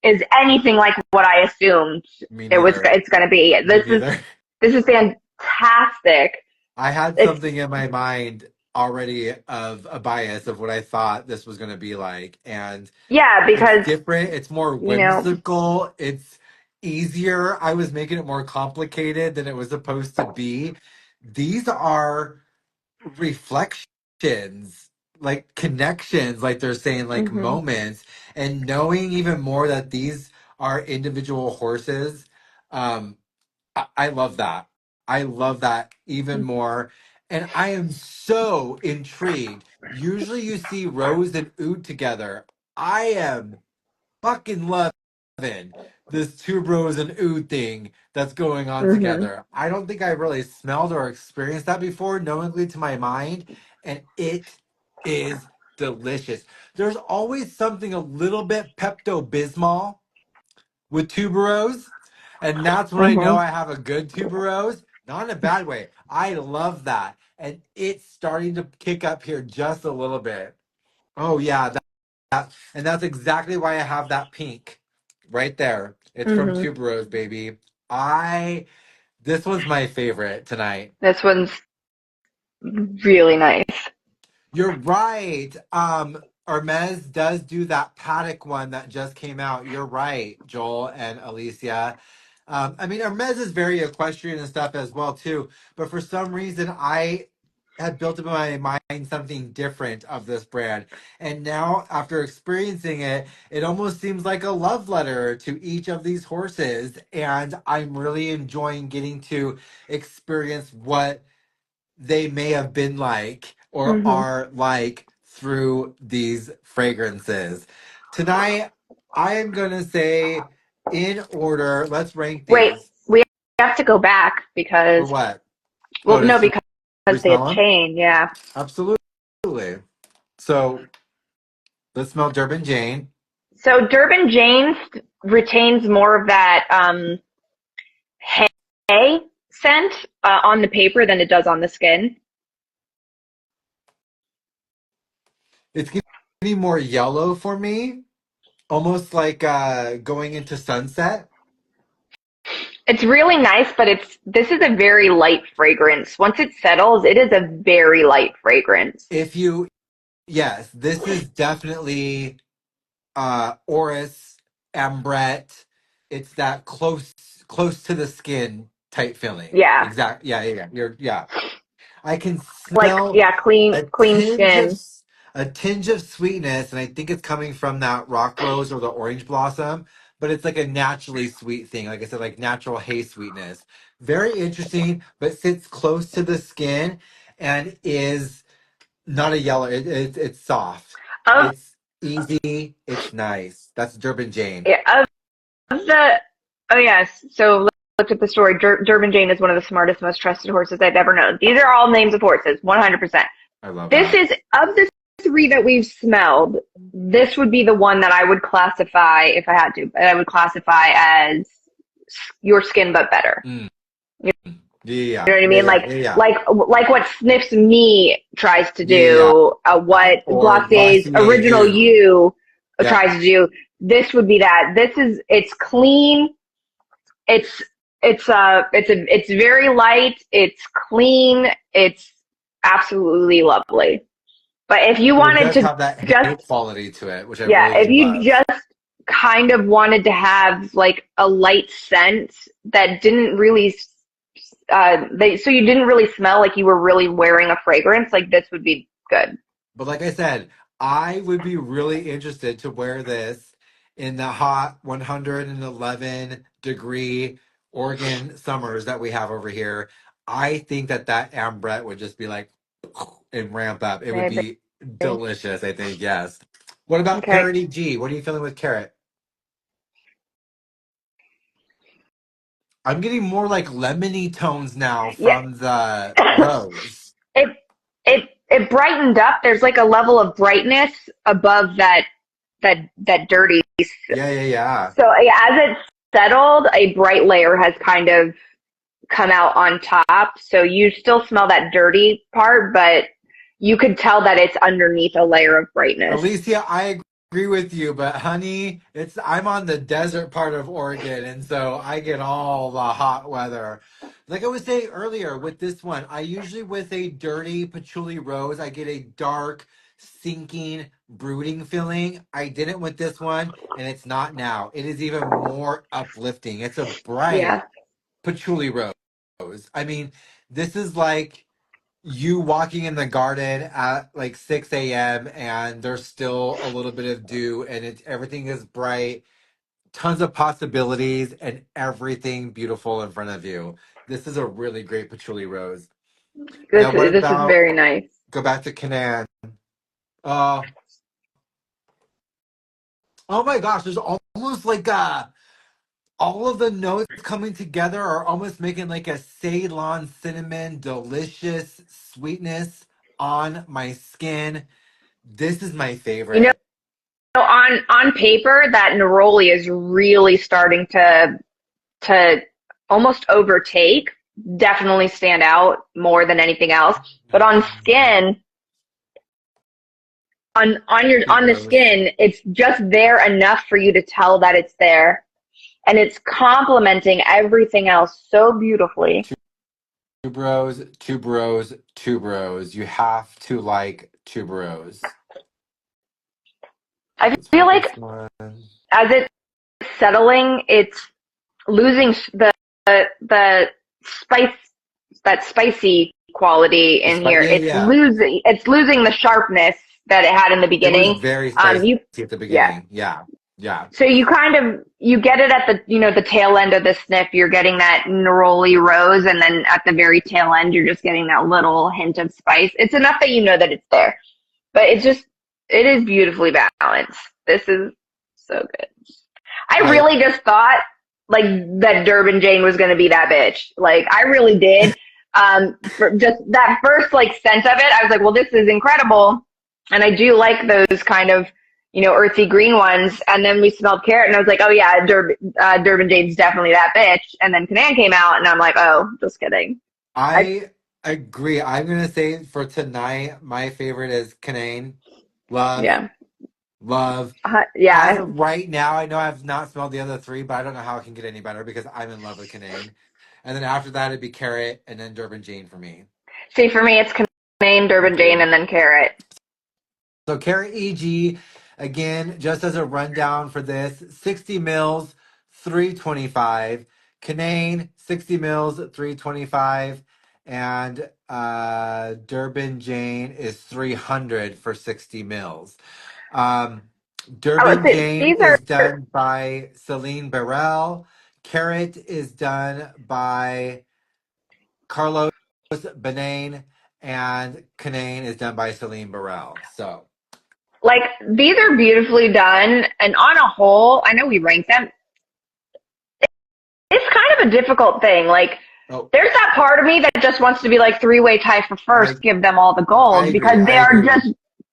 is anything like what I assumed Me it's neither. going to be. Me neither. This is fantastic. I had It's something in my mind already of a bias of what I thought this was going to be like. And yeah, it's because different. It's more whimsical. It's easier. I was making it more complicated than it was supposed to be. These are reflections, like connections, like they're saying, like mhm, moments, and knowing even more that these are individual horses. Um, I love that. I love that even more. And I am so intrigued. Usually you see Rose and Oud together. I am fucking loving this Tuberose and Oud thing that's going on mhm, together. I don't think I really smelled or experienced that before, knowingly to my mind. And it is delicious. There's always something a little bit Pepto Bismol with tuberose, and that's when I know mhm. I have a good tuberose. Not in a bad way. I love that, and it's starting to kick up here just a little bit. Oh yeah, and that's exactly why I have that pink right there. It's from Mhm. tuberose, baby. I This was my favorite tonight. This one's really nice. You're right. Hermes does do that paddock one that just came out. You're right, Joel and Alicia. I mean, Hermes is very equestrian and stuff as well too. But for some reason, I had built up in my mind something different of this brand, and now after experiencing it, it almost seems like a love letter to each of these horses, and I'm really enjoying getting to experience what they may have been like or Mhm. are like through these fragrances. Tonight, I am going to say in order, let's rank Wait, these. we have to go back For because, what? well, Oh, no, to because they resmell them? chain. Yeah. Absolutely. So let's smell Durban Jane. So Durban Jane retains more of that hay scent on the paper than it does on the skin. It's getting more yellow for me, almost like going into sunset. It's really nice, but this is a very light fragrance. Once it settles, it is a very light fragrance. If you, yes, this is definitely Orris, Ambrette. It's that close to the skin type feeling. Yeah. Exact. Yeah, yeah, yeah. Yeah. I can Like, smell yeah, a clean tinge of skin. a tinge of sweetness, and I think it's coming from that rock rose or the orange blossom. But it's like a naturally sweet thing. Like I said, like natural hay sweetness. Very interesting, but sits close to the skin and is not a yellow. It's soft. Of, It's easy. It's nice. That's Durban Jane. yeah, of the, oh yes, so look at the story. Durban Jane is one of the smartest, most trusted horses I've ever known. These are all names of horses, 100%. I love This that. is, of the three that we've smelled, this would be the one that I would classify, if I had to, I would classify as your skin but better. Mm. You Yeah, know what I yeah, mean? yeah, yeah, yeah, Like what Sniff's Me tries to yeah, do, what or Glossier's Glossier original you. You Yeah, tries to do. This would be that. It's clean. It's it's very light. It's clean. It's absolutely lovely. But if you but it wanted does to have that hay just, quality to it, which I yeah, really if do you love. just kind of wanted to have like a light scent that didn't really so you didn't really smell like you were really wearing a fragrance. Like this would be good. But like I said, I would be really interested to wear this in the hot 111-degree Oregon summers that we have over here. I think that Ambrette would just be like and ramp up. It would Maybe. be delicious, I think, yes. What about Okay. Karat EG? What are you feeling with Karat? I'm getting more like lemony tones now Yeah. from the rose. it it brightened up. There's like a level of brightness above that dirty. Yeah, yeah, yeah. So yeah, as it's settled, a bright layer has kind of come out on top. So you still smell that dirty part, but you could tell that it's underneath a layer of brightness. Alicia, I agree with you, but honey, I'm on the desert part of Oregon, and so I get all the hot weather. Like I was saying earlier, with this one, I usually with a dirty patchouli rose, I get a dark, sinking, brooding feeling. I didn't with this one, and it's not now. It is even more uplifting. It's a bright Yeah. patchouli rose. I mean, this is like you walking in the garden at like 6 a.m. and there's still a little bit of dew and everything is bright, tons of possibilities, and everything beautiful in front of you. This is a really great patchouli rose. Now, what This is about very nice. go back to Canaan? Uh, oh my gosh, there's almost like all of the notes coming together are almost making like a Ceylon cinnamon delicious sweetness on my skin. This is my You know, favorite. on paper, that neroli is really starting to almost overtake, definitely stand out more than anything else. But on skin, on the skin, it's just there enough for you to tell that it's there, and it's complementing everything else so beautifully. Tuberose, tuberose, tuberose. You have to like tuberose. I Let's feel hold like this one. as it's settling, it's losing the spice, that spicy quality in here. Yeah, yeah. It's losing the sharpness that it had in the It was beginning. very spicy at the Yeah. beginning. Yeah, yeah. So you get it at the tail end of the sniff. You're getting that neroli rose, and then at the very tail end, you're just getting that little hint of spice. It's enough that you know that it's there, but it is beautifully balanced. This is so good. I really just thought like that Durban Jane was going to be that bitch. Like I really did. For just that first like scent of it, I was like, well, this is incredible. And I do like those kind of, earthy green ones. And then we smelled Karat and I was like, oh yeah, Durban Jane's definitely that bitch. And then Canaan came out and I'm like, oh, just kidding. I agree. I'm going to say for tonight, my favorite is Canaan. Love. Yeah. Love. Yeah. As of right now, I know I've not smelled the other three, but I don't know how it can get any better because I'm in love with Canaan. And then after that, it'd be Karat and then Durban Jane for me. See, for me, it's Canaan, Durban Jane, and then Karat. So Karat EG, again, just as a rundown for this, 60 mils, $325. Canaan, 60 mils, $325. And Durban Jane is $300 for 60 mils. Durban Jane is done by Celine Burrell. Karat is done by Carlos Benain. And Canaan is done by Celine Burrell. So, like, these are beautifully done. And on a whole, I know we rank them. It's kind of a difficult thing. Like, there's that part of me that just wants to be like three-way tie for first, give them all the gold because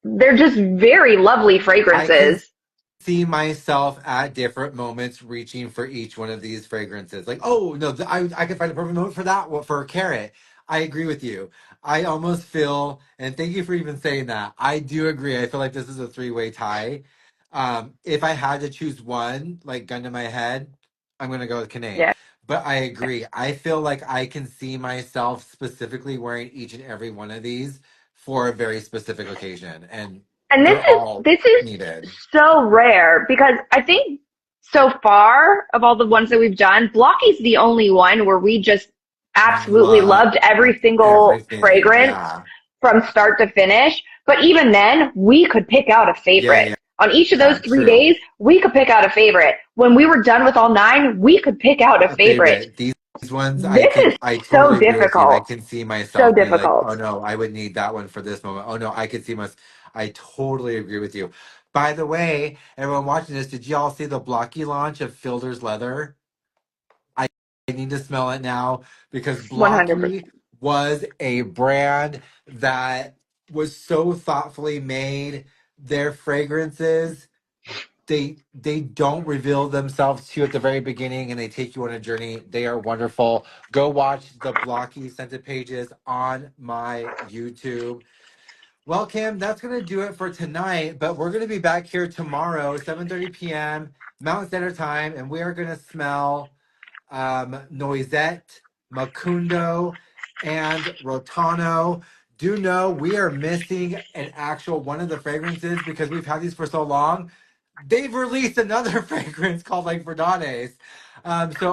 they're just very lovely fragrances. I see myself at different moments reaching for each one of these fragrances. Like, oh no, I could find a perfect moment for that one for Karat. I agree with you. I almost feel, and thank you for even saying that. I do agree. I feel like this is a three-way tie. If I had to choose one, like gun to my head, I'm gonna go with Canaan. Yeah. But I agree. I feel like I can see myself specifically wearing each and every one of these for a very specific occasion, and this is needed. So rare because I think so far of all the ones that we've done, Blocky's the only one where we just absolutely Love loved every single everything. fragrance Yeah. from start to finish. But even then, we could pick out a Yeah, favorite. yeah, On each of those yeah. 3 days, True. we could pick out a favorite. When we were done with all 9, we could pick out a A favorite. favorite. These ones This is I so totally agree with you. I difficult. can see So myself being like, oh difficult. no, I would need that one for this moment. Oh no, I could see myself. I totally agree with you. By the way, everyone watching this, did y'all see the Blocky launch of Fielder's Leather? I, I need to smell it now because 100%. Blocky was a brand that was so thoughtfully made. Their fragrances, they don't reveal themselves to you at the very beginning and they take you on a journey. They are wonderful. Go watch the Blocky scented pages on my YouTube. Well, Kim, that's gonna do it for tonight, but we're gonna be back here tomorrow, 7:30 p.m. Mountain Standard Time, and we are gonna smell Noisette, Macundo, and Rotano. Do know we are missing an actual one of the fragrances because we've had these for so long. They've released another fragrance called like Verdades. So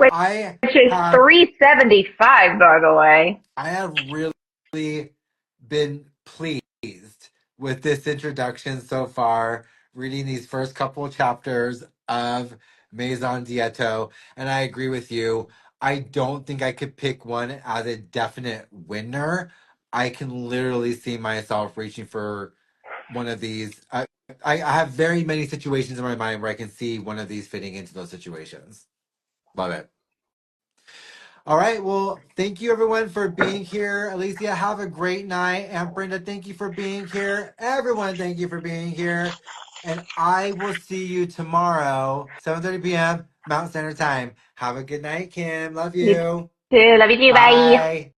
Which is have 375, by the way. I have really been pleased with this introduction so far, reading these first couple of chapters of Maison ETTO, and I agree with you. I don't think I could pick one as a definite winner. I can literally see myself reaching for one of these. I have very many situations in my mind where I can see one of these fitting into those situations. Love it. All right. Well, thank you everyone for being here. Alicia, have a great night. And Brenda, thank you for being here. Everyone, thank you for being here. And I will see you tomorrow, 7:30 p.m. Mountain Standard Time. Have a good night, Kim. Love You you. too. Love you too. Bye. Bye.